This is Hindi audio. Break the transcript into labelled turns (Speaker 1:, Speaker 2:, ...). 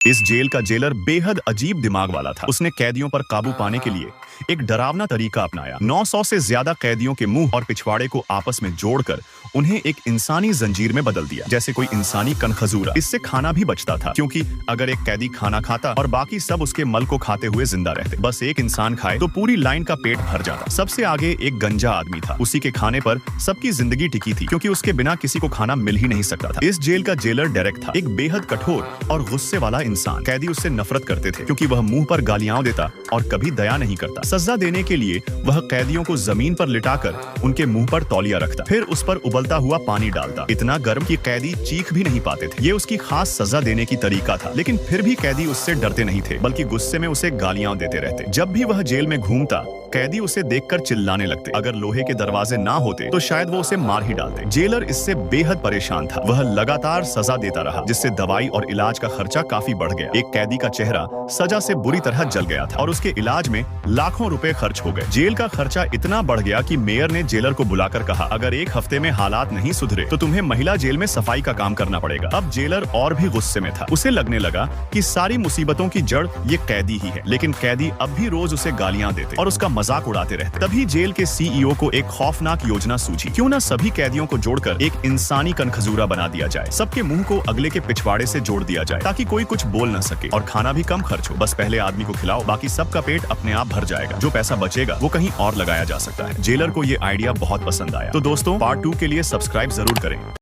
Speaker 1: इस जेल का जेलर बेहद अजीब दिमाग वाला था। उसने कैदियों पर काबू पाने के लिए एक डरावना तरीका अपनाया। 900 से ज्यादा कैदियों के मुंह और पिछवाड़े को आपस में जोड़कर उन्हें एक इंसानी जंजीर में बदल दिया, जैसे कोई इंसानी कनखजूरा। इससे खाना भी बचता था, क्योंकि अगर एक कैदी खाना खाता और बाकी सब उसके मल को खाते हुए जिंदा रहते। बस एक इंसान खाए तो पूरी लाइन का पेट भर जाता। सबसे आगे एक गंजा आदमी था। उसी के खाने पर सबकी जिंदगी टिकी थी, क्योंकि उसके बिना किसी को खाना मिल ही नहीं सकता था। इस जेल का जेलर डेरेक था, एक बेहद कठोर और गुस्से वाला इंसान। कैदी उससे नफरत करते थे, क्योंकि वह मुंह पर गालियां देता और कभी दया नहीं करता। सजा देने के लिए वह कैदियों को जमीन पर लिटाकर उनके मुंह पर तौलिया रखता, फिर उस पर उबलता हुआ पानी डालता, इतना गर्म कि कैदी चीख भी नहीं पाते थे। ये उसकी खास सजा देने की तरीका था। लेकिन फिर भी कैदी उससे डरते नहीं थे, बल्कि गुस्से में उसे गालियां देते रहते। जब भी वह जेल में घूमता, कैदी उसे देखकर चिल्लाने लगते। अगर लोहे के दरवाजे ना होते तो शायद वो उसे मार ही डालते। जेलर इससे बेहद परेशान था। वह लगातार सजा देता रहा, जिससे दवाई और इलाज का खर्चा काफी बढ़ गया। एक कैदी का चेहरा सजा से बुरी तरह जल गया था और उसके इलाज में लाखों रुपए खर्च हो गए। जेल का खर्चा इतना बढ़ गया कि मेयर ने जेलर को बुलाकर कहा, अगर एक हफ्ते में हालात नहीं सुधरे तो तुम्हें महिला जेल में सफाई का काम करना पड़ेगा। अब जेलर और भी गुस्से में था। उसे लगने लगा कि सारी मुसीबतों की जड़ ये कैदी ही है। लेकिन कैदी अब भी रोज उसे गालियां देते और उसका मजाक उड़ाते रहते। तभी जेल के सीईओ को एक खौफनाक योजना सूझी। क्यों ना सभी कैदियों को जोड़कर एक इंसानी कनखजूरा बना दिया जाए। सबके मुंह को अगले के पिछवाड़े से जोड़ दिया जाए, ताकि कोई कुछ बोल न सके और खाना भी कम खर्च हो। बस पहले आदमी को खिलाओ, बाकी सबका पेट अपने आप भर जाएगा। जो पैसा बचेगा वो कहीं और लगाया जा सकता है। जेलर को ये आइडिया बहुत पसंद आया। तो दोस्तों, पार्ट 2 के लिए सब्सक्राइब जरूर करें।